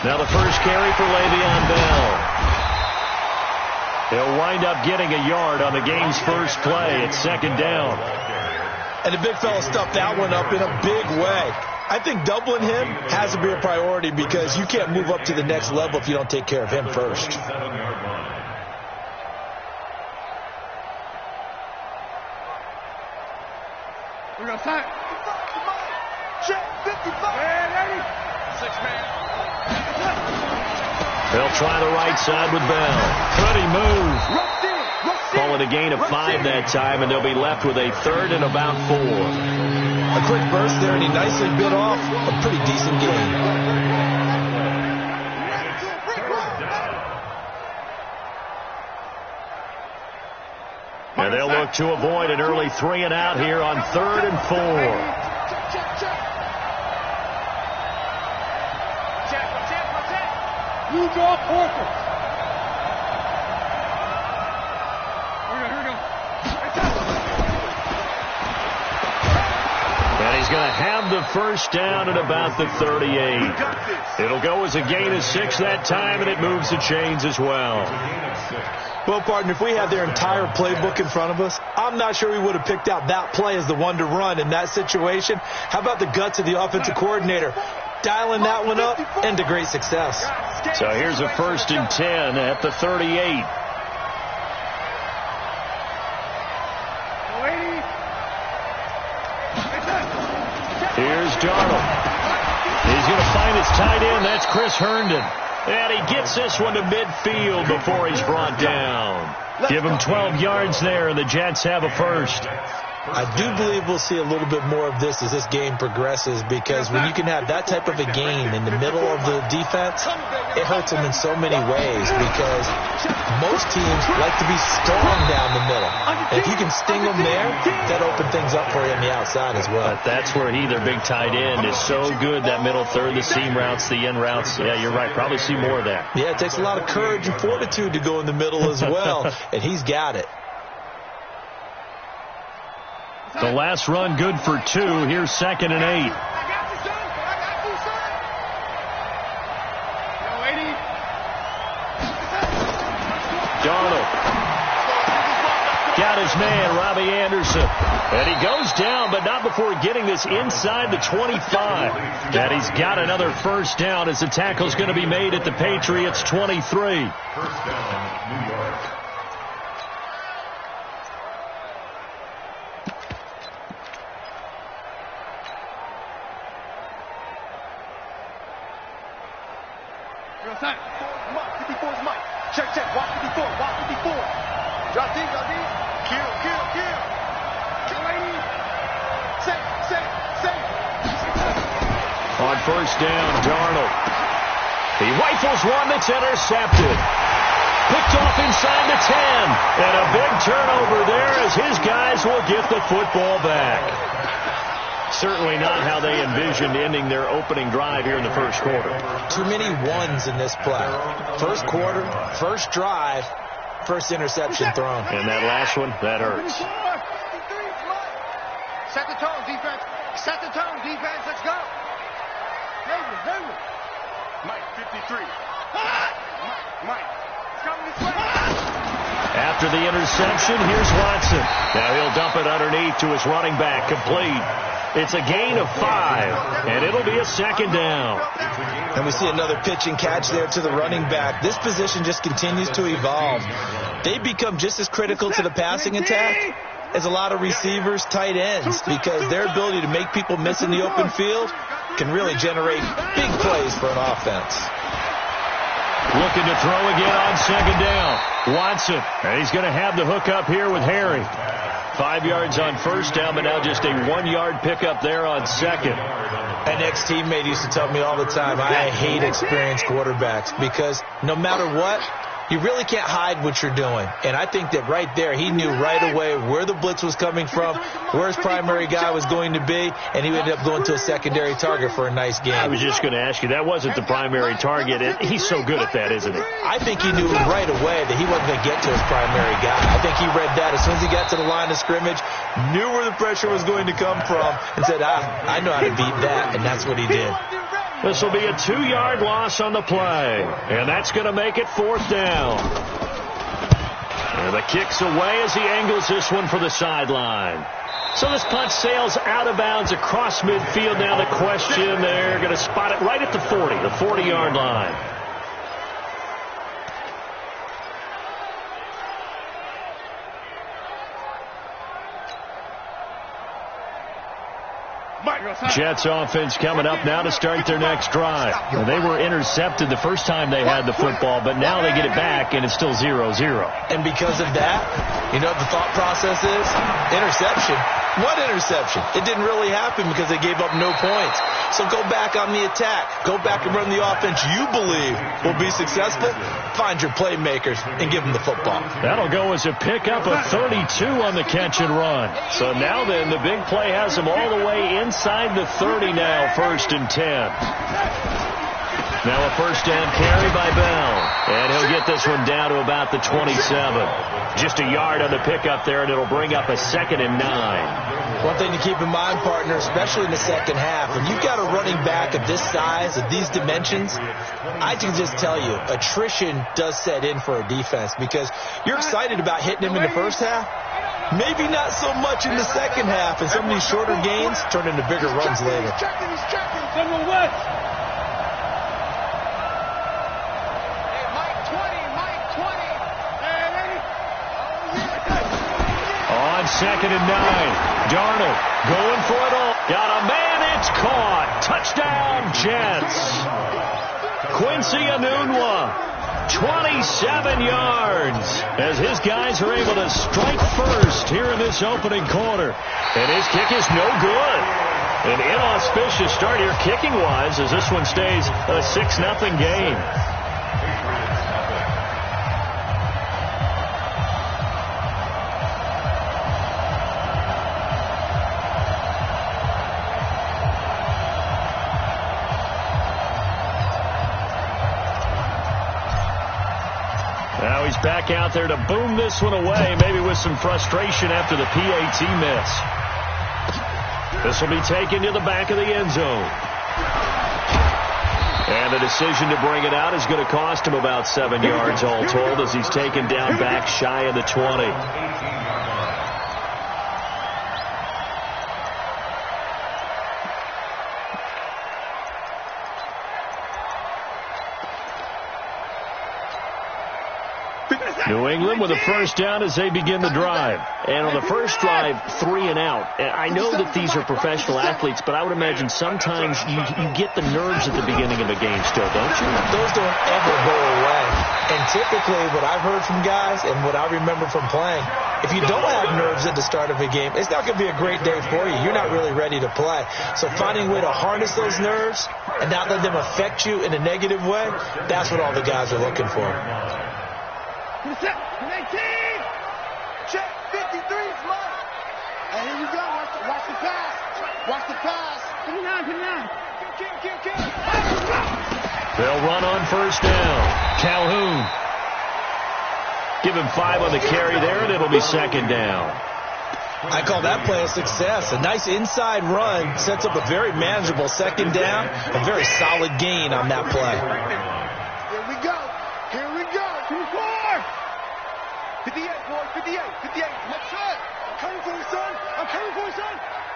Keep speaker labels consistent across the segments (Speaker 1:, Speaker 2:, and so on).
Speaker 1: Now the first carry for Le'Veon Bell. He'll wind up getting a yard on the game's first play. It's second down.
Speaker 2: And the big fella stuffed that one up in a big way. I think doubling him has to be a priority because you can't move up to the next level if you don't take care of him first.
Speaker 3: We're going to fight. Check 55.
Speaker 1: They'll try the right side with Bell. Pretty move. Call it a gain of 5 that time, and they'll be left with a third and about 4.
Speaker 2: A quick burst there, and he nicely bit off a pretty decent gain.
Speaker 1: And they'll look to avoid an early 3 and out here on 3rd and 4.
Speaker 3: You draw Porter. Here we go.
Speaker 1: And he's going to have the first down at about the 38. It'll go as a gain of 6 that time, and it moves the chains as well.
Speaker 2: Well, partner, if we had their entire playbook in front of us, I'm not sure we would have picked out that play as the one to run in that situation. How about the guts of the offensive coordinator? Dialing that one up into great success.
Speaker 1: So here's a 1st and 10 at the 38. Here's Darnold. He's going to find his tight end. That's Chris Herndon. And he gets this one to midfield before he's brought down. Give him 12 yards there, and the Jets have a first.
Speaker 2: I do believe we'll see a little bit more of this as this game progresses, because when you can have that type of a gain in the middle of the defense, it hurts them in so many ways, because most teams like to be strong down the middle. And if you can sting them there, that opens things up for you on the outside as well.
Speaker 1: But that's where their big tight end, is so good, that middle third, the seam routes, the in routes. Yeah, you're right. Probably see more of that.
Speaker 2: Yeah, it takes a lot of courage and fortitude to go in the middle as well, and he's got it.
Speaker 1: The last run good for 2. Here's 2nd and 8. Darnold. Got his man, Robbie Anderson. And he goes down, but not before getting this inside the 25. And he's got another first down as the tackle's going to be made at the Patriots' 23. First down, New York.
Speaker 3: Check, walk 54. Drop deep. Kill. Safe.
Speaker 1: On first down, Darnold. He rifles one that's intercepted. Picked off inside the 10. And a big turnover there as his guys will get the football back. Certainly not how they envisioned ending their opening drive here in the first quarter.
Speaker 2: Too many ones in this play. First quarter, first drive, first interception thrown.
Speaker 1: And that last one, that hurts.
Speaker 3: Set the tone, defense. Let's go. Mike, 53. Mike. It's coming this way.
Speaker 1: After the interception, here's Watson. Now he'll dump it underneath to his running back, complete. It's a gain of 5, and it'll be a 2nd down.
Speaker 2: And we see another pitch and catch there to the running back. This position just continues to evolve. They become just as critical to the passing attack as a lot of receivers, tight ends, because their ability to make people miss in the open field can really generate big plays for an offense.
Speaker 1: Looking to throw again on 2nd down. Watson, and he's going to have the hook up here with Harry. 5 yards on first down, but now just a 1-yard pickup there on 2nd.
Speaker 2: An ex-teammate used to tell me all the time, I hate experienced quarterbacks, because no matter what, you really can't hide what you're doing. And I think that right there, he knew right away where the blitz was coming from, where his primary guy was going to be, and he ended up going to a secondary target for a nice game.
Speaker 1: I was just going to ask you, that wasn't the primary target. He's so good at that, isn't he?
Speaker 2: I think he knew right away that he wasn't going to get to his primary guy. I think he read that as soon as he got to the line of scrimmage, knew where the pressure was going to come from, and said, I know how to beat that, and that's what he did.
Speaker 1: This will be a 2-yard loss on the play, and that's going to make it 4th down. And the kick's away as he angles this one for the sideline. So this punt sails out of bounds across midfield. Now the question, they're going to spot it right at the 40, the 40-yard line. Jets offense coming up now to start their next drive. Well, they were intercepted the first time they had the football, but now they get it back, and it's still 0-0.
Speaker 2: And because of that, you know what the thought process is? Interception. What interception? It didn't really happen because they gave up no points. So go back on the attack. Go back and run the offense you believe will be successful. Find your playmakers and give them the football.
Speaker 1: That'll go as a pickup of 32 on the catch and run. So now then, the big play has them all the way inside the 30 now, 1st and 10. Now a first down carry by Bell. And he'll get this one down to about the 27. Just a yard on the pickup there, and it'll bring up a 2nd and 9.
Speaker 2: One thing to keep in mind, partner, especially in the second half, when you've got a running back of this size, of these dimensions, I can just tell you, attrition does set in for a defense because you're excited about hitting him in the first half. Maybe not so much in the second half, and some of these shorter gains turn into bigger runs later.
Speaker 1: On 2nd and 9, Darnold going for it all. Got a man, it's caught. Touchdown, Jets. Quincy Enunwa, 27 yards, as his guys are able to strike first here in this opening quarter. And his kick is no good. An inauspicious start here kicking-wise as this one stays a 6-0 game. Now he's back out there to boom this one away, maybe with some frustration after the PAT miss. This will be taken to the back of the end zone. And the decision to bring it out is going to cost him about 7 yards all told as he's taken down back shy of the 20. New England with a first down as they begin the drive. And on the first drive, 3 and out. I know that these are professional athletes, but I would imagine sometimes you get the nerves at the beginning of a game still, don't you?
Speaker 2: Those don't ever go away. And typically what I've heard from guys and what I remember from playing, if you don't have nerves at the start of a game, it's not going to be a great day for you. You're not really ready to play. So finding a way to harness those nerves and not let them affect you in a negative way, that's what all the guys are looking for.
Speaker 3: Check 53 is mine. And here we go. Watch the pass. Watch the pass. 59. Kill.
Speaker 1: They'll run on first down. Calhoun. Give him 5 on the carry there, and it'll be 2nd down.
Speaker 2: I call that play a success. A nice inside run sets up a very manageable 2nd down. A very solid gain on that play.
Speaker 3: Here we go. 58, boy, 58. Let's shot. I'm coming for you, son.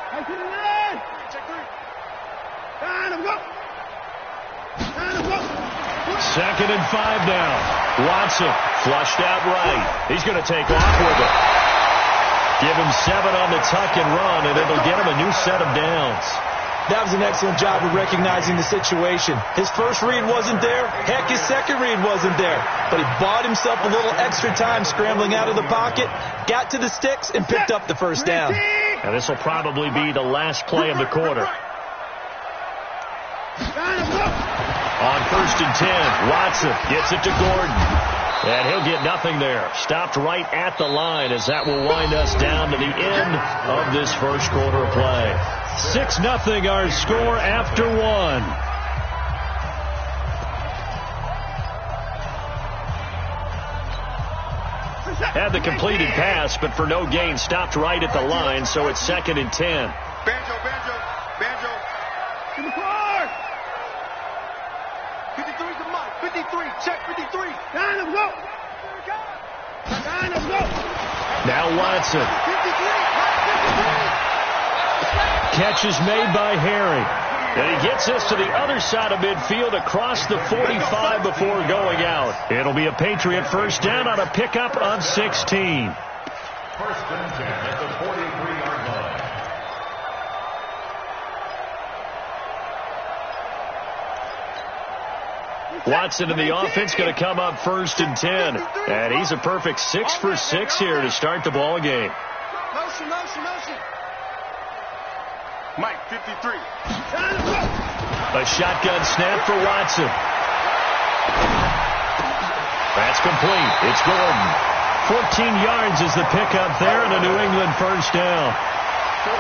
Speaker 3: I see the man. Check 3. And I'm go.
Speaker 1: 2nd and 5 now. Watson flushed out right. He's going to take off with it. Give him 7 on the tuck and run, and it'll get him a new set of downs.
Speaker 2: That was an excellent job of recognizing the situation. His first read wasn't there. Heck, his second read wasn't there. But he bought himself a little extra time scrambling out of the pocket, got to the sticks, and picked up the first down.
Speaker 1: And this will probably be the last play of the quarter. On 1st and 10, Watson gets it to Gordon. And he'll get nothing there. Stopped right at the line as that will wind us down to the end of this first quarter of play. 6-0 our score after 1. Had the completed pass, but for no gain, stopped right at the line, so it's 2nd and 10.
Speaker 3: Banjo. To the car. 53's the mark. 53. Check 53. Line up, go. Line up, go.
Speaker 1: Now Watson.
Speaker 3: 53.
Speaker 1: Catch is made by Herring. And he gets us to the other side of midfield across the 45 before going out. It'll be a Patriot first down on a pickup of 16.
Speaker 4: First and 10 at the 43-yard line.
Speaker 1: Watson in the offense going to come up first and 10. And he's a perfect 6 for 6 here to start the ball game.
Speaker 3: Motion. Mike, 53.
Speaker 1: A shotgun snap for Watson. That's complete. It's Gordon. 14 yards is the pickup there and a New England first down.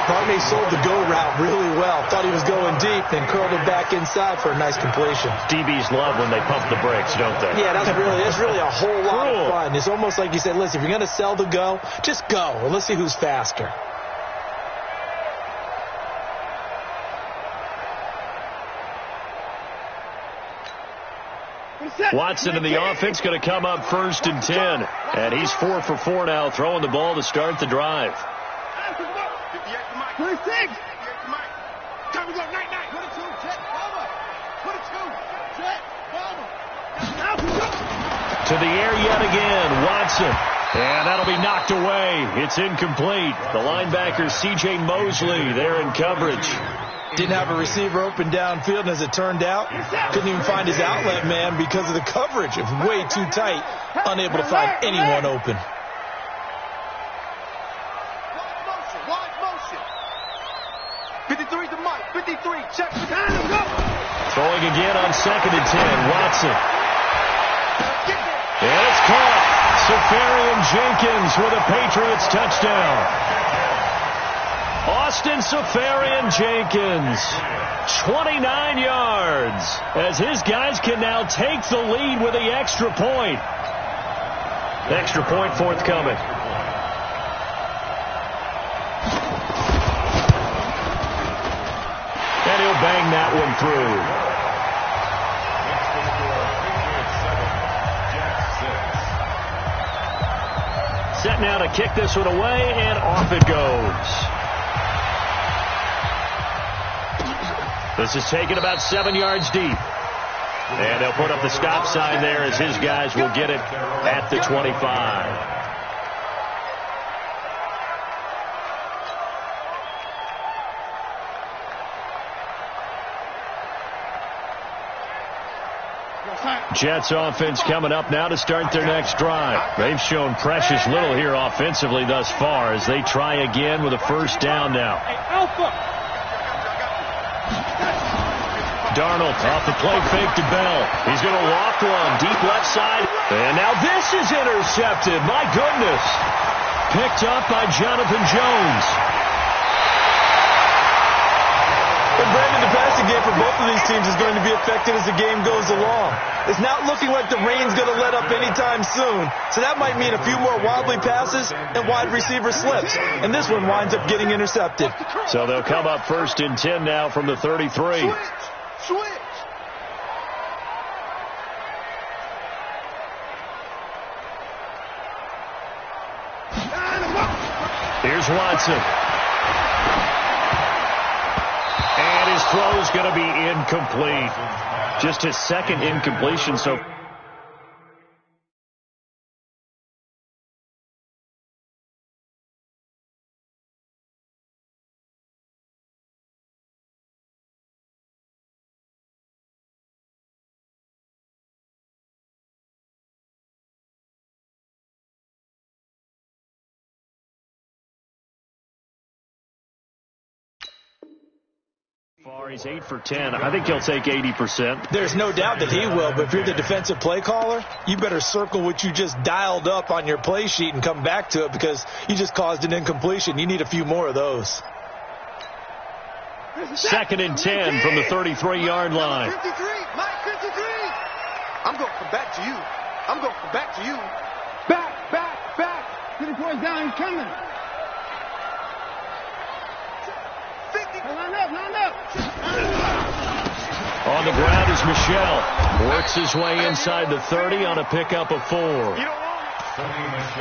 Speaker 2: Barney sold the go route really well. Thought he was going deep, then curled it back inside for a nice completion.
Speaker 1: DBs love when they pump the brakes, don't they?
Speaker 2: Yeah, that's really a whole lot of fun. It's almost like you said, listen, if you're going to sell the go, just go. Well, let's see who's faster.
Speaker 1: Watson in the offense going to come up first and 10. And he's 4 for 4 now, throwing the ball to start the drive.
Speaker 3: 26. Time to go. Night. 22. Check. Over. 22. Check. Over.
Speaker 1: To the air yet again, Watson. And that'll be knocked away. It's incomplete. The linebacker, C.J. Mosley, there in coverage.
Speaker 2: Didn't have a receiver open downfield, and as it turned out, couldn't even find his outlet man because of the coverage. It was way too tight, unable to find anyone open.
Speaker 3: Wide motion. 53's the mark. 53. Check.
Speaker 1: Throwing again on second and 10, Watson. And it's caught. Safarian Jenkins with a Patriots touchdown. Austin Safarian Jenkins, 29 yards, as his guys can now take the lead with the extra point. Extra point forthcoming. And he'll bang that one through. Set now to kick this one away, and off it goes. This is taken about 7 yards deep. And they'll put up the stop sign there as his guys will get it at the 25. Jets offense coming up now to start their next drive. They've shown precious little here offensively thus far as they try again with a first down now. Darnold off the play fake to Bell. He's going to loft one deep left side. And now this is intercepted. My goodness. Picked up by Jonathan Jones.
Speaker 2: But Brandon, the passing game for both of these teams is going to be affected as the game goes along. It's not looking like the rain's going to let up anytime soon. So that might mean a few more wobbly passes and wide receiver slips. And this one winds up getting intercepted.
Speaker 1: So they'll come up first and 10 now from the 33.
Speaker 3: Switch.
Speaker 1: Here's Watson. And his throw is going to be incomplete. Just his second incompletion so He's 8 for 10. I think he'll take 80%.
Speaker 2: There's no doubt that he will, but if you're the defensive play caller, you better circle what you just dialed up on your play sheet and come back to it because you just caused an incompletion. You need a few more of those.
Speaker 1: Second and 10 from the 33-yard line.
Speaker 3: 53, Mike 53. I'm going to come back to you. I'm going to come back to you. Back. 54 down, he's coming. 50. Line up.
Speaker 1: On the ground is Michel. Works his way inside the 30 on a pickup of 4.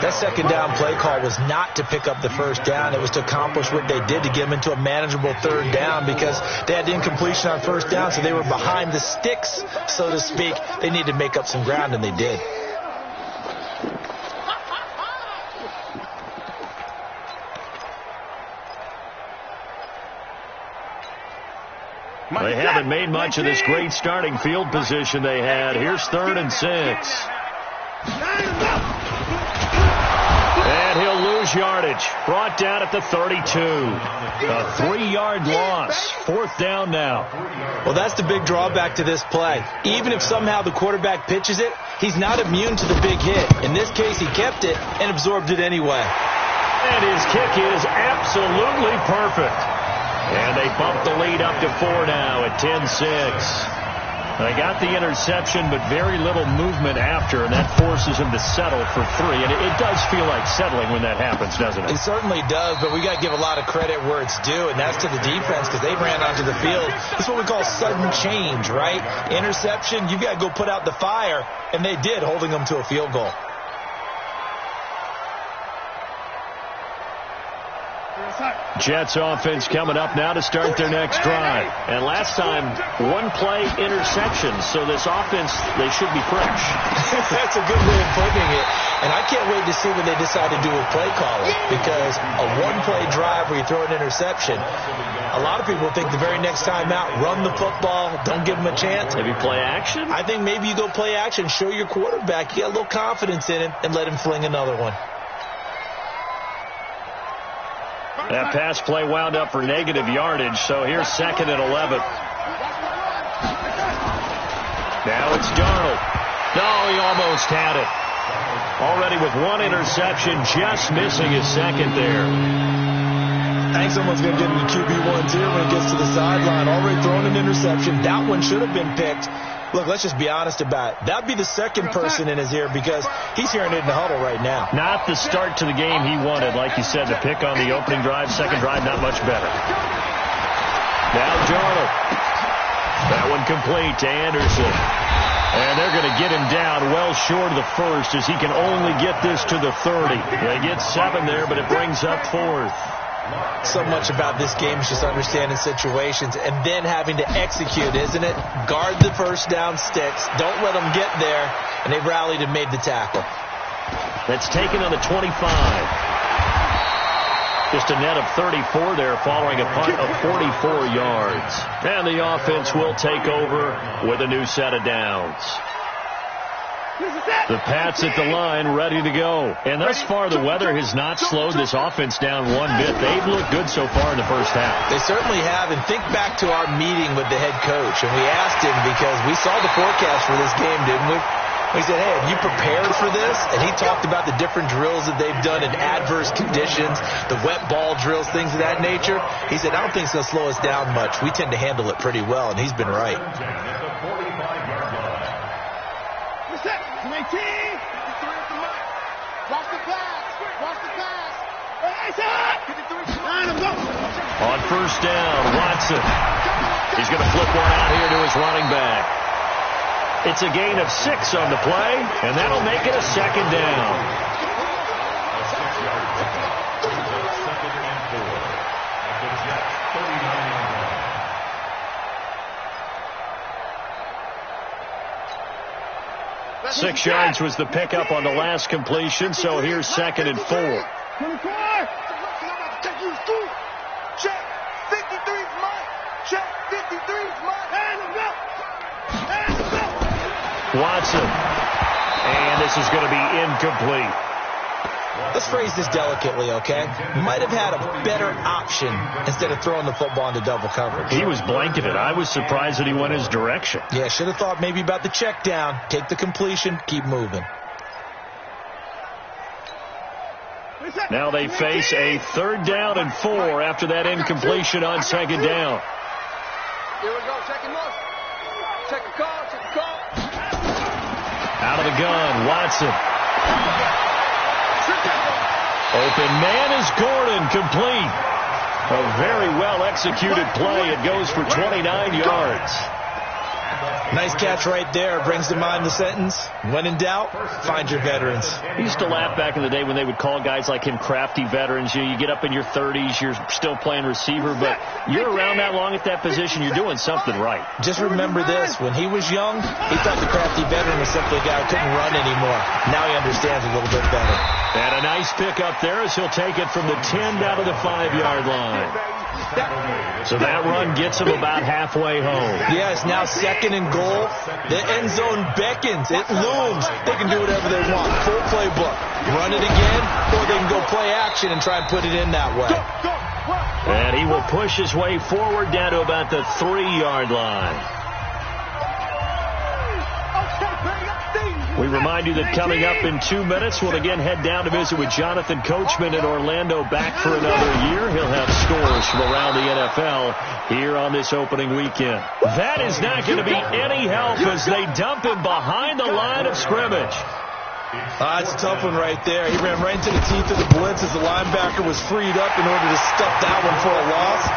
Speaker 2: That second down play call was not to pick up the first down. It was to accomplish what they did to get them into a manageable third down because they had incompletion on first down, so they were behind the sticks, so to speak. They needed to make up some ground, and they did.
Speaker 1: They haven't made much of this great starting field position they had. Here's 3rd and 6. And he'll lose yardage. Brought down at the 32. A 3-yard loss. 4th down now.
Speaker 2: Well, that's the big drawback to this play. Even if somehow the quarterback pitches it, he's not immune to the big hit. In this case, he kept it and absorbed it anyway.
Speaker 1: And his kick is absolutely perfect. And they bump the lead up to 4 now at 10-6. They got the interception, but very little movement after, and that forces him to settle for 3. And it does feel like settling when that happens, doesn't it?
Speaker 2: It certainly does, but we got to give a lot of credit where it's due, and that's to the defense because they ran onto the field. It's what we call sudden change, right? Interception, you got to go put out the fire, and they did, holding them to a field goal.
Speaker 1: Jets offense coming up now to start their next drive. And last time, 1-play interception. So this offense, they should be fresh.
Speaker 2: That's a good way of putting it. And I can't wait to see what they decide to do with play calling. Because a 1-play drive where you throw an interception, a lot of people think the very next time out, run the football, don't give them a chance.
Speaker 1: Maybe play action?
Speaker 2: I think maybe you go play action, show your quarterback you got a little confidence in him, and let him fling another one.
Speaker 1: That pass play wound up for negative yardage, so here's 2nd and 11. Now it's Darnold. No, he almost had it. Already with 1 interception, just missing his 2nd there.
Speaker 2: I think someone's going to get into QB1 too when it gets to the sideline. Already thrown an interception. That one should have been picked. Look, let's just be honest about it. That'd be the second person in his ear because he's hearing it in the huddle right now.
Speaker 1: Not the start to the game he wanted. Like you said, the pick on the opening drive, second drive, not much better. Now Darnold. That one complete to Anderson. And they're going to get him down well short of the first as he can only get this to the 30. They get 7 there, but it brings up 4th.
Speaker 2: So much about this game is just understanding situations and then having to execute, isn't it? Guard the first down sticks. Don't let them get there. And they rallied and made the tackle.
Speaker 1: That's taken on the 25. Just a net of 34 there following a punt of 44 yards. And the offense will take over with a new set of downs. The Pats at the line, ready to go. And thus far, the weather has not slowed this offense down one bit. They've looked good so far in the first half.
Speaker 2: They certainly have. And think back to our meeting with the head coach. And we asked him because we saw the forecast for this game, didn't we? We said, hey, have you prepared for this? And he talked about the different drills that they've done in adverse conditions, the wet ball drills, things of that nature. He said, I don't think it's going to slow us down much. We tend to handle it pretty well, and he's been right.
Speaker 3: Watch the pass.
Speaker 1: On first down, Watson. He's going to flip one out here to his running back. It's a gain of 6 on the play, and that'll make it a 2nd down. Six yards was the pickup on the last completion, so here's 2nd and 4.
Speaker 3: 24. Check. 53's mine. Check. 53's mine. Hands up. Hands up.
Speaker 1: Watson. And this is going to be incomplete.
Speaker 2: Let's phrase this delicately, okay? Might have had a better option instead of throwing the football into double coverage.
Speaker 1: He was blanketed. I was surprised that he went his direction.
Speaker 2: Yeah, should have thought maybe about the check down. Take the completion, keep moving.
Speaker 1: Now they face a 3rd down and 4 after that incompletion on 2nd down.
Speaker 3: Here we go. Check him up. Check the call. Check the call.
Speaker 1: Out of the gun, Watson. Open man is Gordon, complete. A very well-executed play. It goes for 29 yards.
Speaker 2: Nice catch right there. Brings to mind the sentence, when in doubt, find your veterans.
Speaker 1: I used to laugh back in the day when they would call guys like him crafty veterans. You get up in your 30s, you're still playing receiver, but you're around that long at that position, you're doing something right.
Speaker 2: Just remember this. When he was young, he thought the crafty veteran was simply a guy who couldn't run anymore. Now he understands a little bit better.
Speaker 1: And a nice pick up there as he'll take it from the 10 down to the 5-yard line. So that run gets him about halfway home.
Speaker 2: Yes, now 2nd and goal. The end zone beckons. It looms. They can do whatever they want. Full playbook. Run it again, or they can go play action and try and put it in that way.
Speaker 1: And he will push his way forward down to about the 3-yard line. We remind you that coming up in 2 minutes, we'll again head down to visit with Jonathan Coachman in Orlando, back for another year. He'll have scores from around the NFL here on this opening weekend. That is not going to be any help as they dump him behind the line of scrimmage.
Speaker 2: That's a tough one right there. He ran right into the teeth of the blitz as the linebacker was freed up in order to stuff that one for a loss.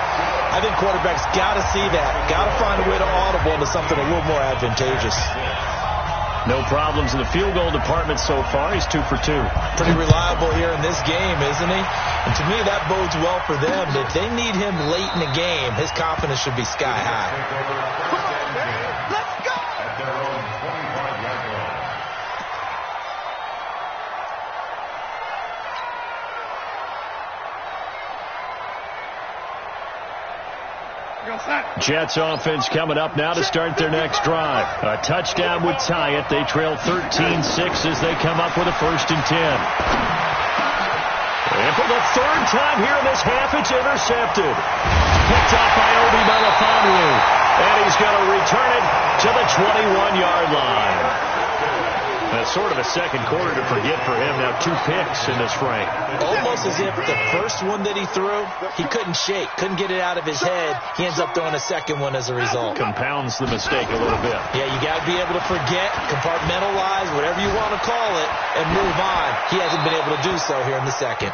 Speaker 2: I think quarterbacks got to see that. Got to find a way to audible into something a little more advantageous.
Speaker 1: No problems in the field goal department so far. He's 2 for 2.
Speaker 2: Pretty reliable here in this game, isn't he? And to me, that bodes well for them. If they need him late in the game, his confidence should be sky high.
Speaker 3: Let's go!
Speaker 4: At their own 25-yard line.
Speaker 1: Jets offense coming up now to start their next drive. A touchdown would tie it. They trail 13-6 as they come up with a 1st and 10. And for the 3rd time here in this half, it's intercepted. Picked off by Obi Melifonwu. And he's going to return it to the 21-yard line. That's sort of a second quarter to forget for him. Now 2 picks in this frame.
Speaker 2: Almost as if the first one that he threw, he couldn't shake, couldn't get it out of his head. He ends up throwing a second one as a result.
Speaker 1: Compounds the mistake a little bit.
Speaker 2: Yeah, you got to be able to forget, compartmentalize, whatever you want to call it, and move on. He hasn't been able to do so here in the second.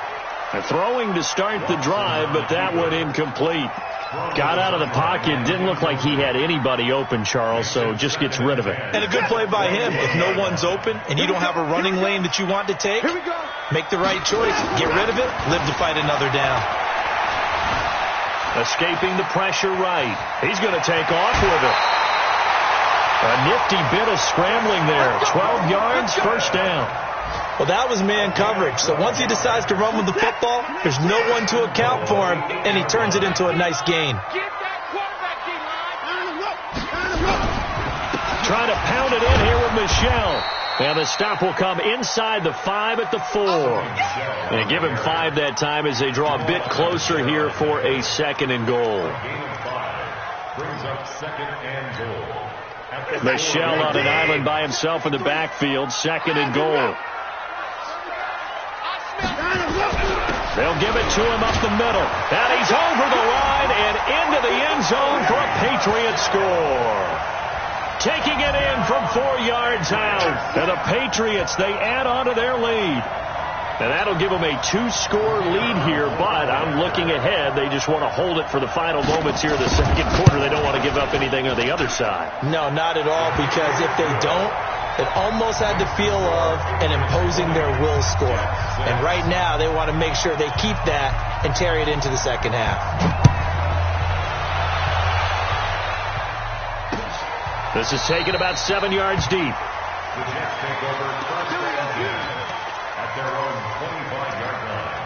Speaker 1: Throwing to start the drive, but that one incomplete. Got out of the pocket. Didn't look like he had anybody open, Charles, so just gets rid of it.
Speaker 2: And a good play by him. If no one's open and you don't have a running lane that you want to take, make the right choice. Get rid of it. Live to fight another down.
Speaker 1: Escaping the pressure right. He's going to take off with it. A nifty bit of scrambling there. 12 yards, 1st down.
Speaker 2: Well, that was man coverage. So once he decides to run with the football, there's no one to account for him, and he turns it into a nice gain.
Speaker 1: Trying to pound it in here with Michelle. And the stop will come inside the 5 at the 4. And give him 5 that time as they draw a bit closer here for a 2nd and goal.
Speaker 4: Brings up 2nd and goal.
Speaker 1: Michelle on an island by himself in the backfield. 2nd and goal. They'll give it to him up the middle. And he's over the line and into the end zone for a Patriot score. Taking it in from 4 yards out. And the Patriots, they add on to their lead. And that'll give them a 2-score lead here, but I'm looking ahead. They just want to hold it for the final moments here in the second quarter. They don't want to give up anything on the other side.
Speaker 2: No, not at all, because if they don't, it almost had the feel of an imposing their will score. And right now, they want to make sure they keep that and carry it into the second half.
Speaker 1: This is taken about 7 yards deep.
Speaker 4: The Jets take over 1st and 10 at their own 25-yard line.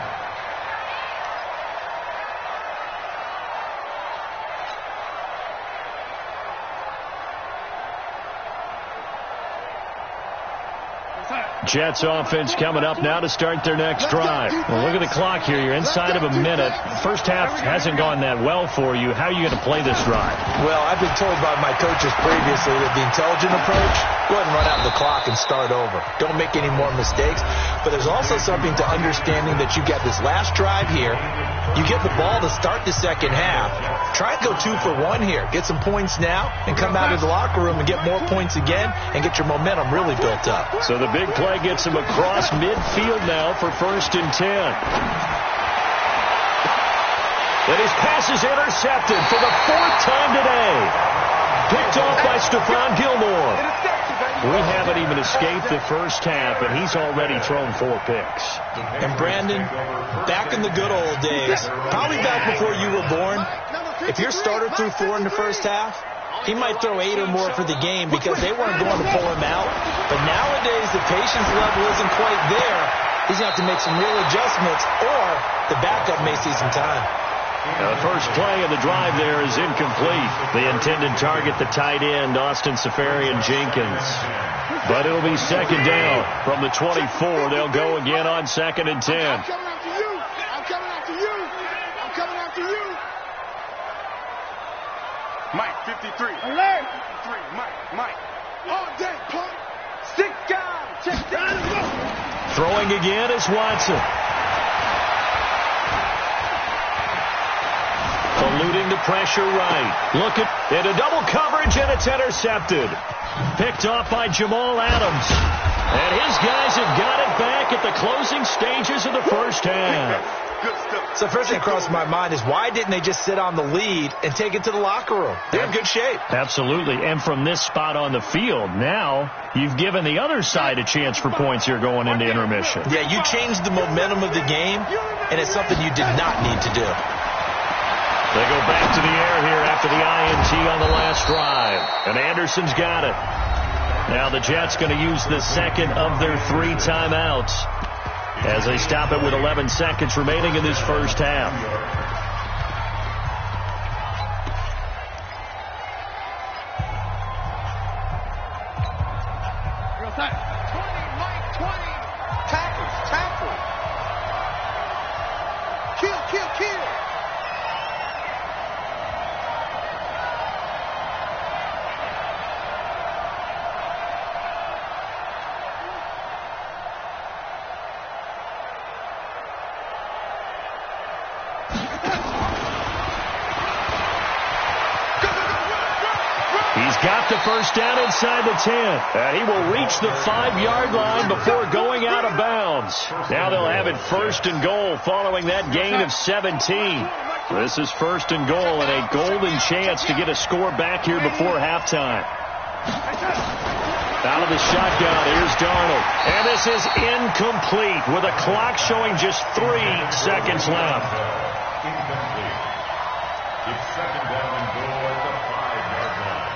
Speaker 1: Jets offense coming up now to start their next drive. Well, look at the clock here. You're inside of a minute. First half hasn't gone that well for you. How are you going to play this drive?
Speaker 2: Well, I've been told by my coaches previously that the intelligent approach, go ahead and run out the clock and start over. Don't make any more mistakes. But there's also something to understanding that you get this last drive here. You get the ball to start the second half. Try and go 2 for 1 here. Get some points now and come out of the locker room and get more points again and get your momentum really built up.
Speaker 1: So the big play gets him across midfield now for 1st and 10. And his pass is intercepted for the 4th time today. Picked off by Stephon Gilmore. We haven't even escaped the first half, and he's already thrown 4 picks.
Speaker 2: And Brandon, back in the good old days, probably back before you were born, if your starter threw 4 in the first half, he might throw 8 or more for the game because they weren't going to pull him out. But nowadays, the patience level isn't quite there. He's going to have to make some real adjustments, or the backup may see some time.
Speaker 1: Now, the first play of the drive there is incomplete. The intended target, the tight end, Austin Safarian-Jenkins. But it'll be second down from the 24. They'll go again on 2nd and 10.
Speaker 3: I'm coming after you. I'm coming after you. I'm coming after you. Mike, 53. Alert. 53. Mike. All day, punk. Stick down. Check down. Go.
Speaker 1: Throwing again is Watson. Eluding the pressure right. Looking into double coverage, and it's intercepted. Picked off by Jamal Adams. And his guys have got it back at the closing stages of the first half.
Speaker 2: So first thing that crossed my mind is, why didn't they just sit on the lead and take it to the locker room? They're in good shape.
Speaker 1: Absolutely. And from this spot on the field, now you've given the other side a chance for points here going into intermission.
Speaker 2: Yeah, you changed the momentum of the game, and it's something you did not need to do.
Speaker 1: They go back to the air here after the INT on the last drive. And Anderson's got it. Now the Jets going to use the second of their 3 timeouts as they stop it with 11 seconds remaining in this first half.
Speaker 3: Real time. 20, Mike, 20. Tackle. Kill.
Speaker 1: He's got the first down inside the 10. And he will reach the 5-yard line before going out of bounds. Now they'll have it 1st and goal following that gain of 17. This is 1st and goal and a golden chance to get a score back here before halftime. Out of the shotgun, here's Darnold. And this is incomplete with a clock showing just 3 seconds left.
Speaker 4: Incomplete. It's 2nd down and goal at the 5-yard line.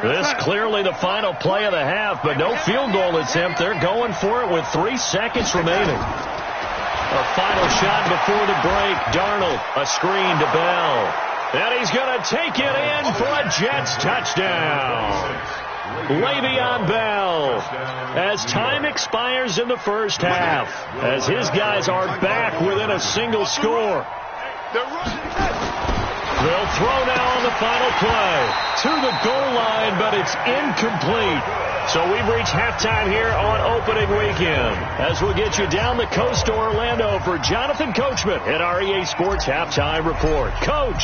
Speaker 1: This clearly the final play of the half, but no field goal attempt. They're going for it with 3 seconds remaining. A final shot before the break. Darnold, a screen to Bell. And he's going to take it in for a Jets touchdown. Le'Veon Bell, as time expires in the first half, as his guys are back within a single score. They'll throw now on the final play to the goal line, but it's incomplete. So we've reached halftime here on opening weekend, as we'll get you down the coast to Orlando for Jonathan Coachman at our EA Sports Halftime Report. Coach,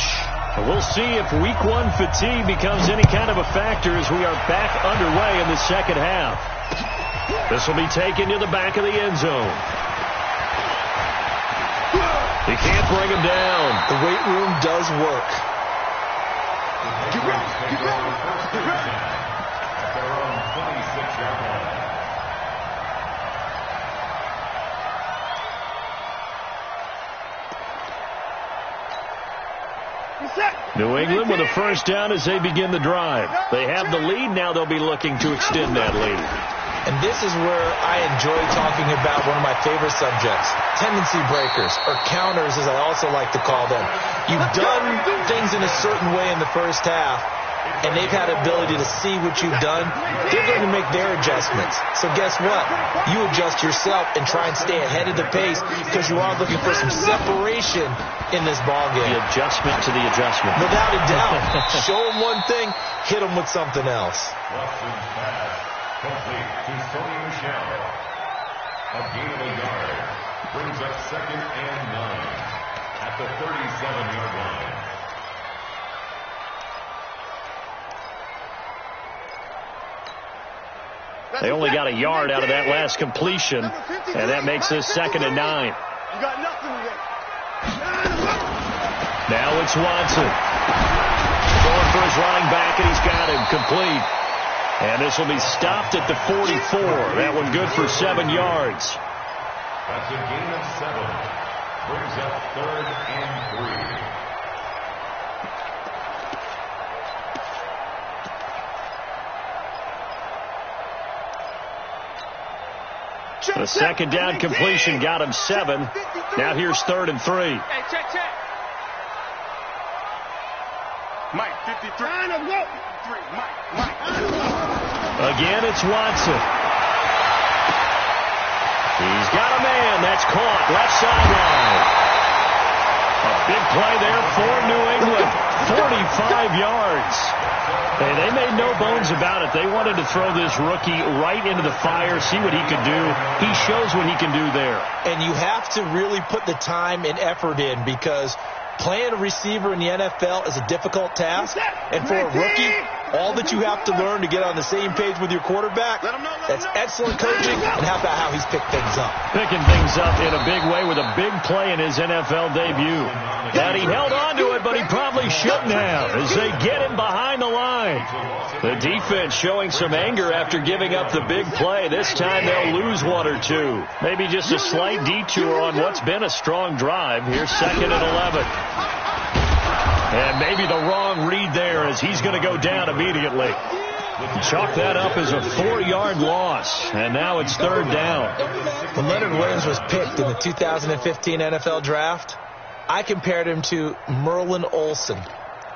Speaker 1: we'll see if Week 1 fatigue becomes any kind of a factor as we are back underway in the second half. This will be taken to the back of the end zone. He can't bring him down.
Speaker 2: The weight room does work.
Speaker 4: Get ready. At their own 26-yard line.
Speaker 1: New England with a first down as they begin the drive. They have the lead. Now they'll be looking to extend that lead.
Speaker 2: And this is where I enjoy talking about one of my favorite subjects, tendency breakers, or counters as I also like to call them. You've done things in a certain way in the first half, and they've had ability to see what you've done. They're going to make their adjustments. So guess what? You adjust yourself and try and stay ahead of the pace because you are looking for some separation in this ballgame.
Speaker 1: The adjustment to the adjustment.
Speaker 2: Without a doubt. Show them one thing, hit them with something else.
Speaker 4: Watson's pass. Complete to Sony Michel. A gain of a yard. Brings up 2nd and 9 at the 37-yard line.
Speaker 1: They only got a yard out of that last completion, and that makes this 2nd and 9.
Speaker 3: You got nothing today.
Speaker 1: Now it's Watson. Going for his running back, and he's got him complete. And this will be stopped at the 44. That one good for 7 yards.
Speaker 4: That's a gain of 7. Brings up 3rd and 3.
Speaker 1: The 2nd down completion got him 7. Now here's 3rd and 3.
Speaker 3: Hey, check. Mike, 53. Mike.
Speaker 1: Again, it's Watson. He's got a man. That's caught. Left sideline. A big play there for New England. 45 yards. Hey, they made no bones about it. They wanted to throw this rookie right into the fire, see what he could do. He shows what he can do there.
Speaker 2: And you have to really put the time and effort in, because playing a receiver in the NFL is a difficult task. And for a rookie, all that you have to learn to get on the same page with your quarterback, that's excellent coaching. And how about how he's picked things up?
Speaker 1: Picking things up in a big way with a big play in his NFL debut. And he held on to it, but he probably shouldn't have, as they get him behind the line. The defense showing some anger after giving up the big play. This time they'll lose 1 or 2. Maybe just a slight detour on what's been a strong drive. Here's 2nd and 11. And maybe the wrong read there, as he's going to go down immediately. Chalk that up as a 4-yard loss. And now it's 3rd down.
Speaker 2: When Leonard Williams was picked in the 2015 NFL Draft, I compared him to Merlin Olsen,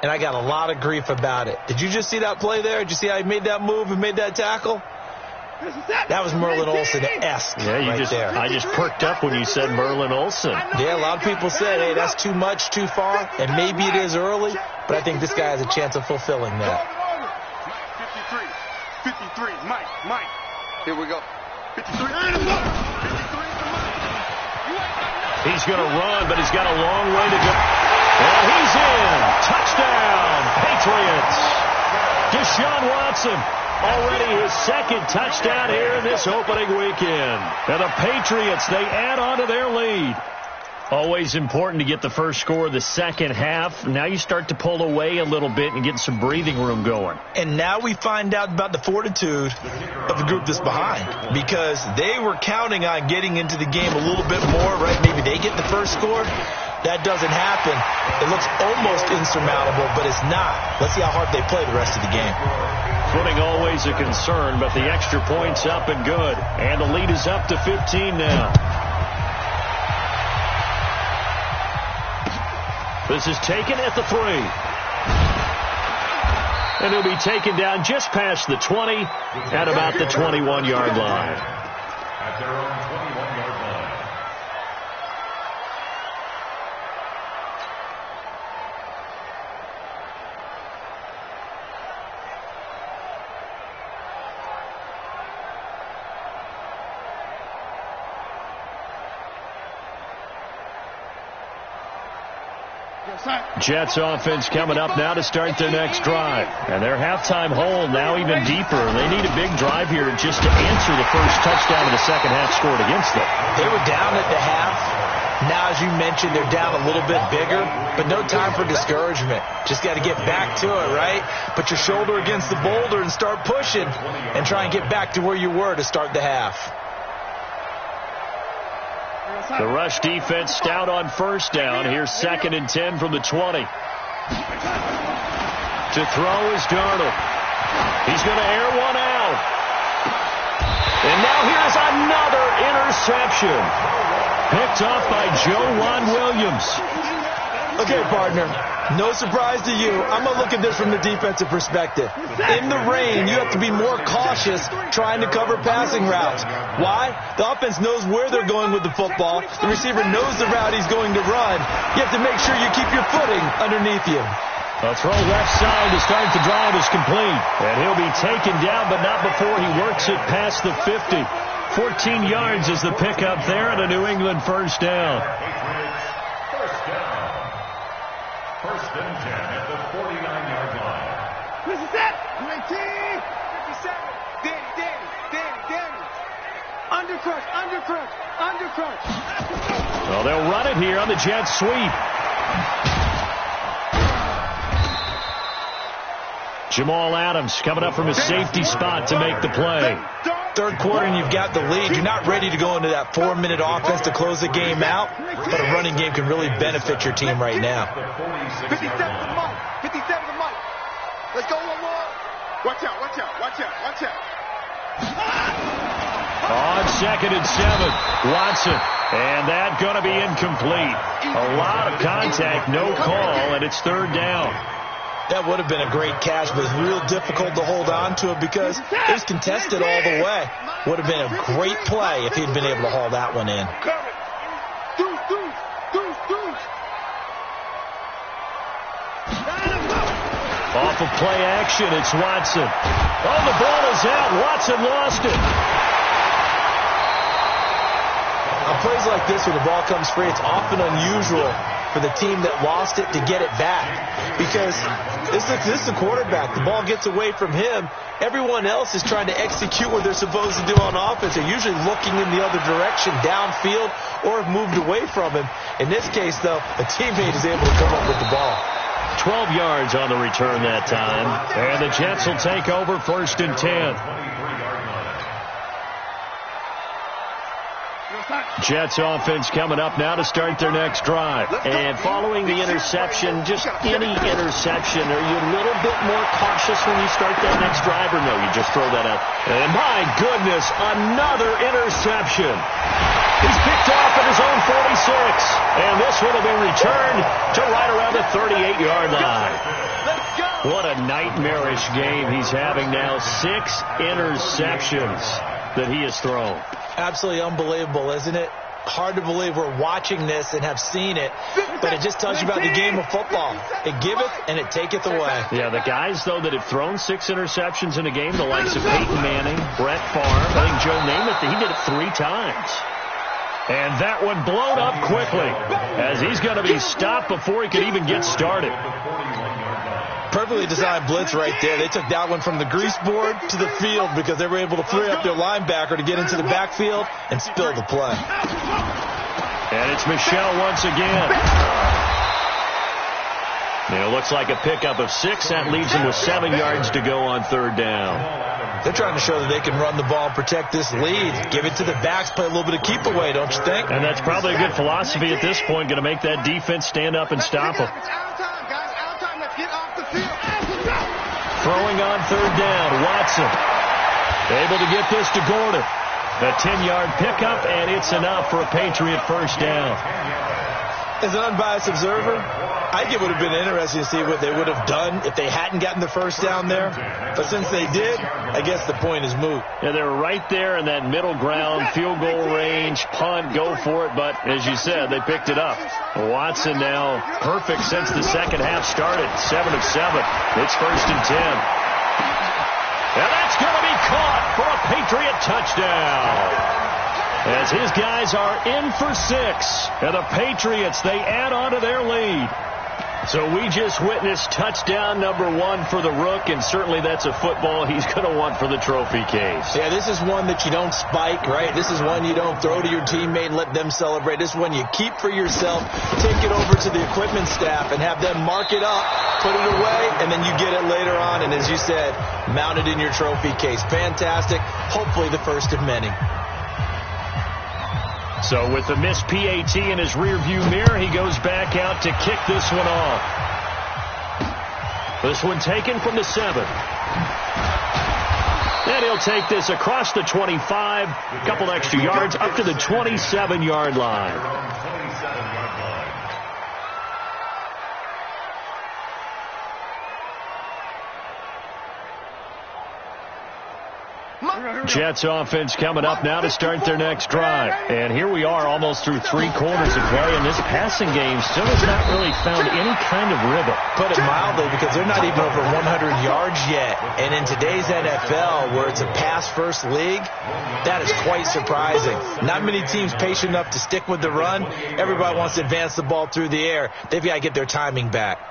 Speaker 2: and I got a lot of grief about it. Did you just see that play there? Did you see how he made that move and made that tackle? That was Merlin Olsen-esque there.
Speaker 1: I just perked up when you said Merlin Olsen.
Speaker 2: Yeah, a lot of people said, hey, that's too much, too far, and maybe it is early, but I think this guy has a chance of fulfilling that.
Speaker 3: 53, Mike. Here we go. 53.
Speaker 1: He's going to run, but he's got a long way to go. And he's in. Touchdown, Patriots. Deshaun Watson, already his 2nd touchdown here in this opening weekend. And the Patriots, they add on to their lead. Always important to get the first score of the second half. Now you start to pull away a little bit and get some breathing room going.
Speaker 2: And now we find out about the fortitude of the group that's behind, because they were counting on getting into the game a little bit more, right? Maybe they get the first score. That doesn't happen. It looks almost insurmountable, but it's not. Let's see how hard they play the rest of the game.
Speaker 1: Footing always a concern, but the extra point's up and good. And the lead is up to 15 now. This is taken at the 3. And he'll be taken down just past the 20 at about the 21-yard line.
Speaker 4: At their own 21-yard line.
Speaker 1: Jets offense coming up now to start their next drive. And their halftime hole now even deeper. They need a big drive here just to answer the first touchdown of the second half scored against them.
Speaker 2: They were down at the half. Now, as you mentioned, they're down a little bit bigger, but no time for discouragement. Just got to get back to it, right? Put your shoulder against the boulder and start pushing and try and get back to where you were to start the half.
Speaker 1: The rush defense stout on first down. Here's 2nd and 10 from the 20. To throw is Darnold. He's going to air one out. And now here's another interception. Picked off by Joejuan Williams.
Speaker 2: Okay, partner, no surprise to you. I'm going to look at this from the defensive perspective. In the rain, you have to be more cautious trying to cover passing routes. Why? The offense knows where they're going with the football. The receiver knows the route he's going to run. You have to make sure you keep your footing underneath you.
Speaker 1: A throw left side to start the drive is complete. And he'll be taken down, but not before he works it past the 50. 14 yards is the pickup there, and a New England first down.
Speaker 4: First down. 1st and 10 at the 49-yard line.
Speaker 3: This is it. 19. 57. Danny. Undercrush, undercrush, undercrush.
Speaker 1: Well, they'll run it here on the jet sweep. Jamal Adams coming up from a safety spot to make the play.
Speaker 2: Third quarter and you've got the lead. You're not ready to go into that 4-minute offense to close the game out, but a running game can really benefit your team right now.
Speaker 3: 57 to Mike. 57 to Mike. Let's go one more. Watch out, watch out, watch out, watch out.
Speaker 1: On 2nd and 7, Watson. And that's going to be incomplete. A lot of contact, no call, and it's 3rd down.
Speaker 2: That would have been a great catch, but it's real difficult to hold on to it because it was contested all the way. Would have been a great play if he'd been able to haul that one in.
Speaker 1: Off of play action, it's Watson. Oh, the ball is out. Watson lost it.
Speaker 2: On plays like this where the ball comes free, it's often unusual for the team that lost it to get it back. Because this is the quarterback. The ball gets away from him. Everyone else is trying to execute what they're supposed to do on offense. They're usually looking in the other direction, downfield, or have moved away from him. In this case, though, a teammate is able to come up with the ball.
Speaker 1: 12 yards on the return that time. And the Jets will take over 1st and 10. Jets offense coming up now to start their next drive. And following the interception, just any interception, are you a little bit more cautious when you start that next drive, or no, you just throw that out? And my goodness, another interception. He's picked off at his own 46. And this one will be returned to right around the 38-yard line. What a nightmarish game he's having now. 6 interceptions that he has thrown.
Speaker 2: Absolutely unbelievable, isn't it? Hard to believe we're watching this and have seen it, but it just tells you about the game of football. It giveth and it taketh away.
Speaker 1: Yeah, the guys, though, that have thrown 6 interceptions in a game, the likes of Peyton Manning, Brett Favre, I think Joe Namath, he did it 3 times. And that one blown up quickly as he's going to be stopped before he could even get started.
Speaker 2: Perfectly designed blitz right there. They took that one from the grease board to the field because they were able to free up their linebacker to get into the backfield and spill the play.
Speaker 1: And it's Michel once again. And it looks like a pickup of 6. That leaves him with 7 yards to go on 3rd down.
Speaker 2: They're trying to show that they can run the ball and protect this lead. Give it to the backs, play a little bit of keep away, don't you think?
Speaker 1: And that's probably a good philosophy at this point, going to make that defense stand up and stop them. Throwing on 3rd down, Watson. Able to get this to Gordon. A 10-yard pickup, and it's enough for a Patriot 1st down.
Speaker 2: As an unbiased observer, I think it would have been interesting to see what they would have done if they hadn't gotten the 1st down there. But since they did, I guess the point is moot.
Speaker 1: Yeah, they were right there in that middle ground, field goal range, punt, go for it. But as you said, they picked it up. Watson now perfect since the second half started. 7 of 7. It's 1st and 10. And that's going to be caught for a Patriot touchdown. As his guys are in for 6. And the Patriots, they add on to their lead. So we just witnessed touchdown number 1 for the Rook, and certainly that's a football he's going to want for the trophy case.
Speaker 2: Yeah, this is one that you don't spike, right? This is one you don't throw to your teammate and let them celebrate. This is one you keep for yourself, take it over to the equipment staff and have them mark it up, put it away, and then you get it later on, and as you said, mount it in your trophy case. Fantastic. Hopefully the first of many.
Speaker 1: So with the missed PAT in his rearview mirror, he goes back out to kick this one off. This one taken from the 7. And he'll take this across the 25, a couple extra yards, up to the 27-yard line. Jets offense coming up now to start their next drive. And here we are almost through 3 quarters of play, and this passing game still has not really found any kind of rhythm.
Speaker 2: Put it mildly, because they're not even over 100 yards yet. And in today's NFL, where it's a pass-first league, that is quite surprising. Not many teams patient enough to stick with the run. Everybody wants to advance the ball through the air. They've got to get their timing back.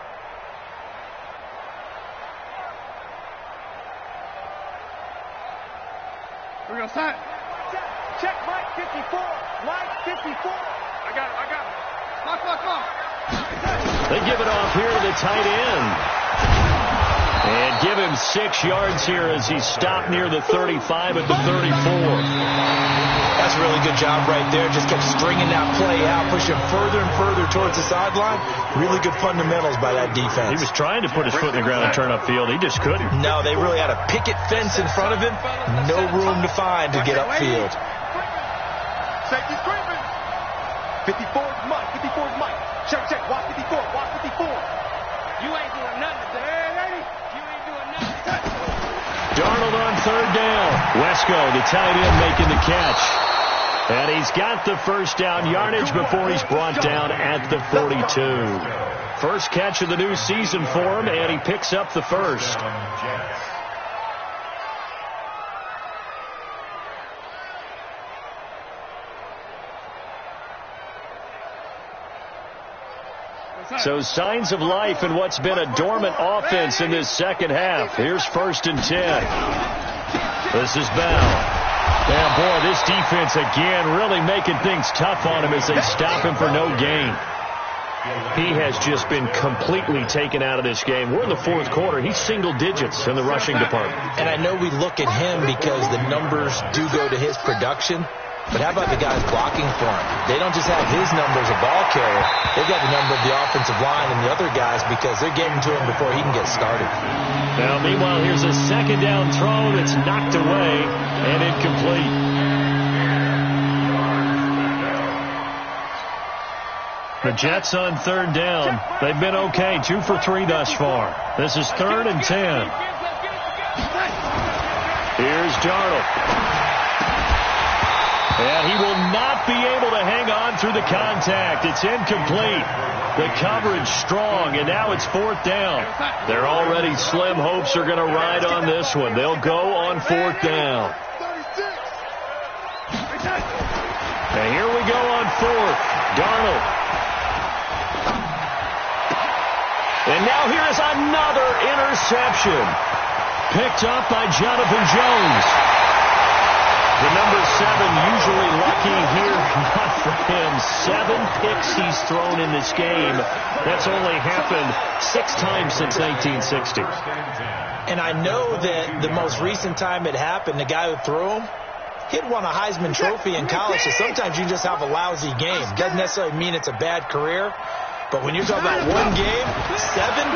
Speaker 3: Here we go, set. Check. 54. I got it. Come on.
Speaker 1: They give it off here to the tight end. And give him 6 yards here as he's stopped near the 35 at the 34.
Speaker 2: That's a really good job right there. Just kept stringing that play out, pushing further and further towards the sideline. Really good fundamentals by that defense.
Speaker 1: He was trying to put his foot in the ground and turn upfield. He just couldn't.
Speaker 2: No, they really had a picket fence in front of him. No room to find to get upfield.
Speaker 3: Safety screaming. 54 is Mike. 54 is Mike. Check. Watch 54. Watch 54. You ain't doing nothing today, lady. You ain't doing nothing.
Speaker 1: Darnold on third down. Wesco, the tight end, making the catch. And he's got the first down yardage before he's brought down at the 42. First catch of the new season for him, and he picks up the first. So signs of life in what's been a dormant offense in this second half. Here's 1st and 10. This is Bell. And boy, this defense again really making things tough on him as they stop him for no gain. He has just been completely taken out of this game. We're in the 4th quarter. He's single digits in the rushing department.
Speaker 2: And I know we look at him because the numbers do go to his production. But how about the guys blocking for him? They don't just have his number as a ball carrier. They've got the number of the offensive line and the other guys because they're getting to him before he can get started.
Speaker 1: Now, meanwhile, here's a second down throw that's knocked away and incomplete. The Jets on third down. They've been okay. 2 for 3 thus far. This is 3rd and 10. Here's Darnold. And he will not be able to hang on through the contact. It's incomplete. The coverage strong, and now it's 4th down. Their already slim hopes are going to ride on this one. They'll go on 4th down. And here we go on 4th. Darnold. And now here is another interception. Picked up by Jonathan Jones. The number 7 usually lucky here, not for him. 7 picks he's thrown in this game. That's only happened 6 times since 1960.
Speaker 2: And I know that the most recent time it happened, the guy who threw him, he'd won a Heisman Trophy in college, so sometimes you just have a lousy game. Doesn't necessarily mean it's a bad career, but when you're talking about one game, 7,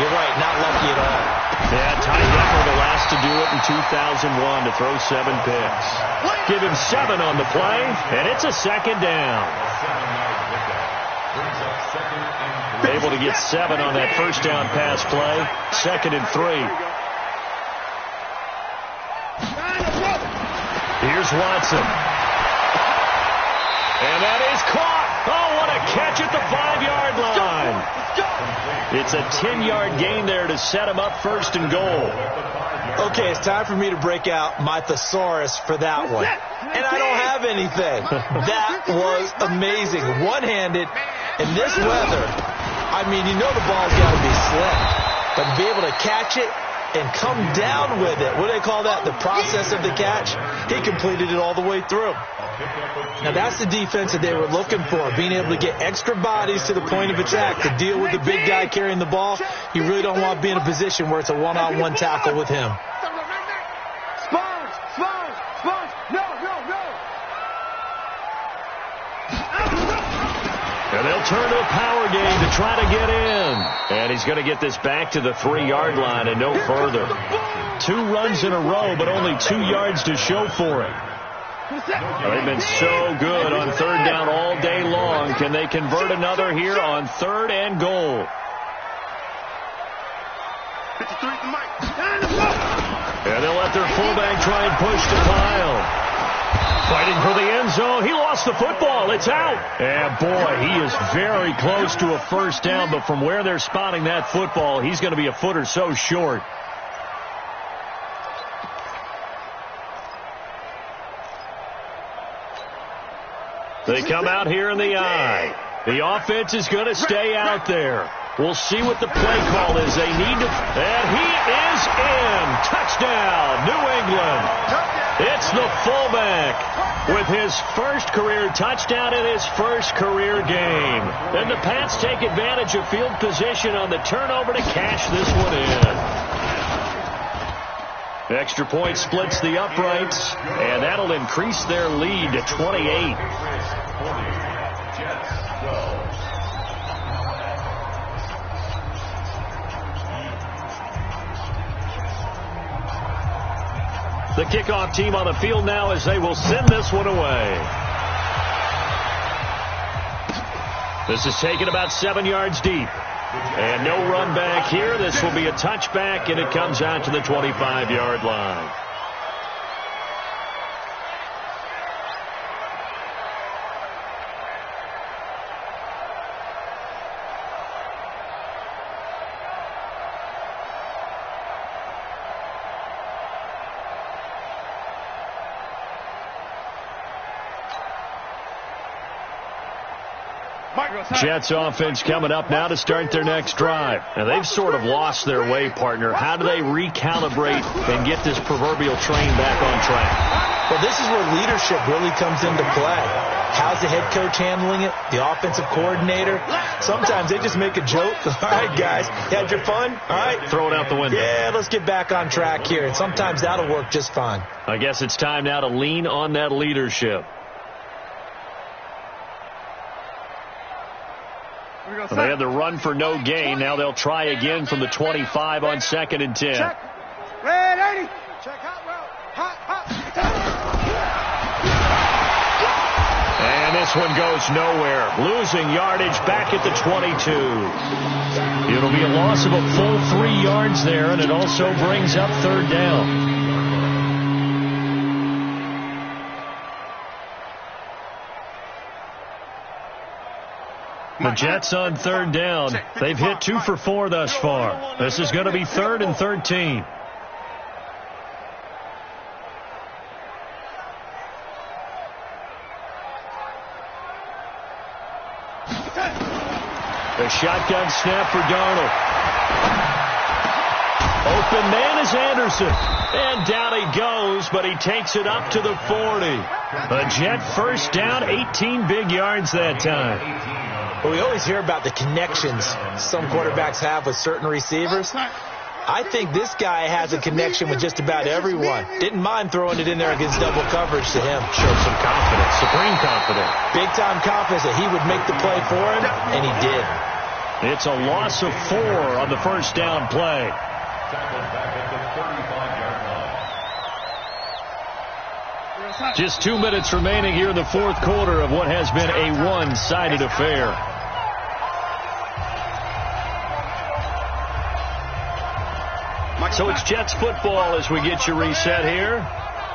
Speaker 2: you're right, not lucky at all.
Speaker 1: Yeah, Ty Detmer, the last to do it in 2001 to throw 7 picks. Give him 7 on the play, and it's a second down. Able to get 7 on that first down pass play. 2nd and 3. Here's Watson. And that is caught. Oh, what a catch at the 5-yard line. It's a 10-yard gain there to set him up 1st and goal.
Speaker 2: Okay, it's time for me to break out my thesaurus for that one. And I don't have anything. That was amazing. One-handed in this weather. I mean, you know the ball's got to be slim. But to be able to catch it and come down with it, what do they call that? The process of the catch? He completed it all the way through. Now, that's the defense that they were looking for, being able to get extra bodies to the point of attack to deal with the big guy carrying the ball. You really don't want to be in a position where it's a one-on-one tackle with him.
Speaker 3: Sponge! No!
Speaker 1: And they'll turn to a power game to try to get in. And he's going to get this back to the 3-yard line and no further. 2 runs in a row, but only 2 yards to show for it. They've been so good on 3rd down all day long. Can they convert another here on 3rd and goal?
Speaker 3: 53 to Mike.
Speaker 1: And they'll let their fullback try and push to Kyle. Fighting for the end zone. He lost the football. It's out. And boy, he is very close to a 1st down, but from where they're spotting that football, he's going to be a foot or so short. They come out here in the eye. The offense is going to stay out there. We'll see what the play call is. They need to... And he is in. Touchdown, New England. It's the fullback with his first career touchdown in his first career game. And the Pats take advantage of field position on the turnover to cash this one in. Extra point splits the uprights, and that'll increase their lead to 28. The kickoff team on the field now as they will send this one away. This is taken about 7 yards deep. And no run back here. This will be a touchback, and it comes out to the 25-yard line. Jets offense coming up now to start their next drive. Now, they've sort of lost their way, partner. How do they recalibrate and get this proverbial train back on track?
Speaker 2: Well, this is where leadership really comes into play. How's the head coach handling it? The offensive coordinator? Sometimes they just make a joke. All right, guys, you had your fun? All right.
Speaker 1: Throw it out the window.
Speaker 2: Yeah, let's get back on track here. And sometimes that'll work just fine.
Speaker 1: I guess it's time now to lean on that leadership. They had the run for no gain. Now they'll try again from the 25 on 2nd and 10.
Speaker 3: Check. Red 80. Check hot route. Hot.
Speaker 1: And this one goes nowhere. Losing yardage back at the 22. It'll be a loss of a full 3 yards there, and it also brings up 3rd down. The Jets on 3rd down. They've hit 2 for 4 thus far. This is going to be 3rd and 13. The shotgun snap for Darnold. Open man is Anderson. And down he goes, but he takes it up to the 40. A Jet first down, 18 big yards that time.
Speaker 2: Well, we always hear about the connections some quarterbacks have with certain receivers. I think this guy has a connection with just about everyone. Didn't mind throwing it in there against double coverage to him.
Speaker 1: Showed some confidence, supreme confidence.
Speaker 2: Big-time confidence that he would make the play for him, and he did.
Speaker 1: It's a loss of 4 on the first down play. Just 2 minutes remaining here in the 4th quarter of what has been a one-sided affair. So it's Jets football as we get you reset here.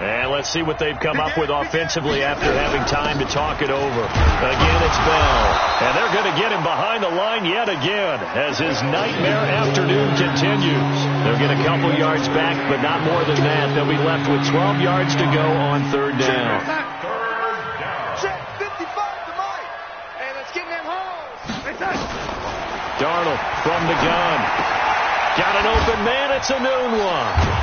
Speaker 1: And let's see what they've come up with offensively after having time to talk it over. Again, it's Bell. And they're going to get him behind the line yet again as his nightmare afternoon continues. They'll get a couple yards back, but not more than that. They'll be left with 12 yards to go on 3rd down.
Speaker 3: Check 55 to Mike. Hey, let's get them holes.
Speaker 1: Darnold from the gun. Got an open man. It's a noon one.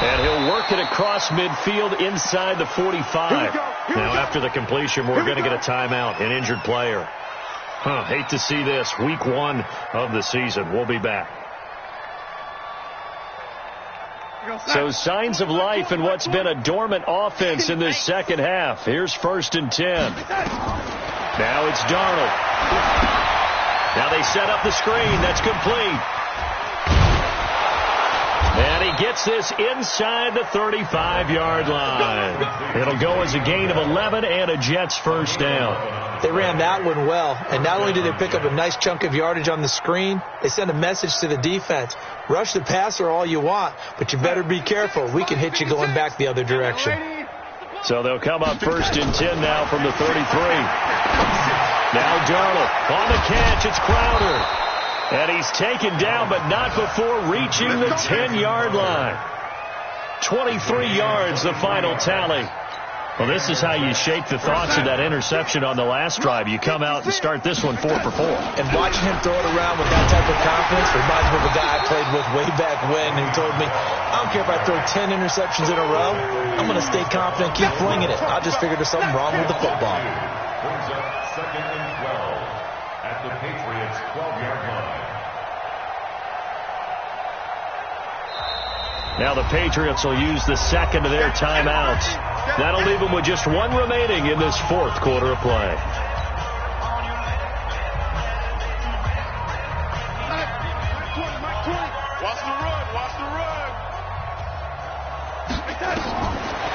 Speaker 1: And he'll work it across midfield inside the 45. Now, after the completion, we're going to get a timeout, an injured player. Hate to see this. Week 1 of the season. We'll be back. So signs of life in what's been a dormant offense in this second half. Here's 1st and 10. Now it's Darnold. Now they set up the screen. That's complete. And he gets this inside the 35-yard line. It'll go as a gain of 11 and a Jets first down.
Speaker 2: They ran that one well, and not only did they pick up a nice chunk of yardage on the screen, they sent a message to the defense. Rush the passer all you want, but you better be careful. We can hit you going back the other direction.
Speaker 1: So they'll come up 1st and 10 now from the 33. Now Darnold on the catch. It's Crowder. And he's taken down, but not before reaching the 10-yard line. 23 yards, the final tally. Well, this is how you shake the thoughts of that interception on the last drive. You come out and start this one 4 for 4.
Speaker 2: And watching him throw it around with that type of confidence reminds me of a guy I played with way back when who told me, I don't care if I throw 10 interceptions in a row, I'm going to stay confident, keep flinging it. I just figured there's something wrong with the football.
Speaker 4: Brings up 2nd and 12 at the Patriots' 12-yard line.
Speaker 1: Now the Patriots will use the second of their timeouts. That'll leave them with just one remaining in this fourth quarter of play.
Speaker 3: Watch the run. Watch the run.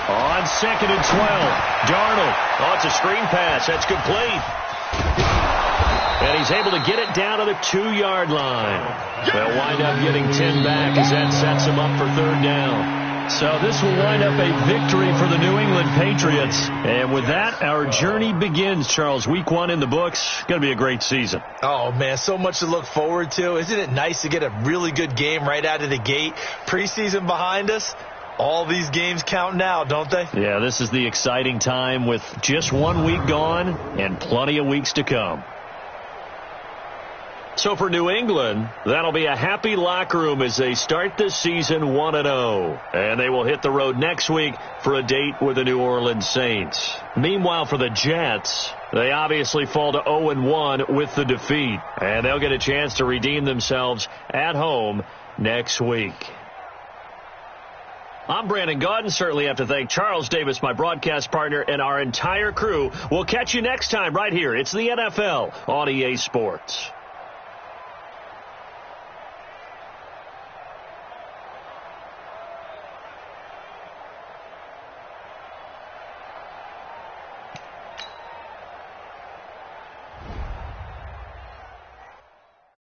Speaker 1: On 2nd and 12, Darnold. Oh, it's a screen pass. That's complete. And he's able to get it down to the 2-yard line. They'll wind up getting 10 back as that sets them up for 3rd down. So this will wind up a victory for the New England Patriots. And with that, our journey begins, Charles. Week 1 in the books. Going to be a great season.
Speaker 2: Oh, man, so much to look forward to. Isn't it nice to get a really good game right out of the gate? Preseason behind us. All these games count now, don't they?
Speaker 1: Yeah, this is the exciting time with just 1 week gone and plenty of weeks to come. So for New England, that'll be a happy locker room as they start the season 1-0. And they will hit the road next week for a date with the New Orleans Saints. Meanwhile, for the Jets, they obviously fall to 0-1 with the defeat. And they'll get a chance to redeem themselves at home next week. I'm Brandon Gaudin. Certainly have to thank Charles Davis, my broadcast partner, and our entire crew. We'll catch you next time right here. It's the NFL on EA Sports.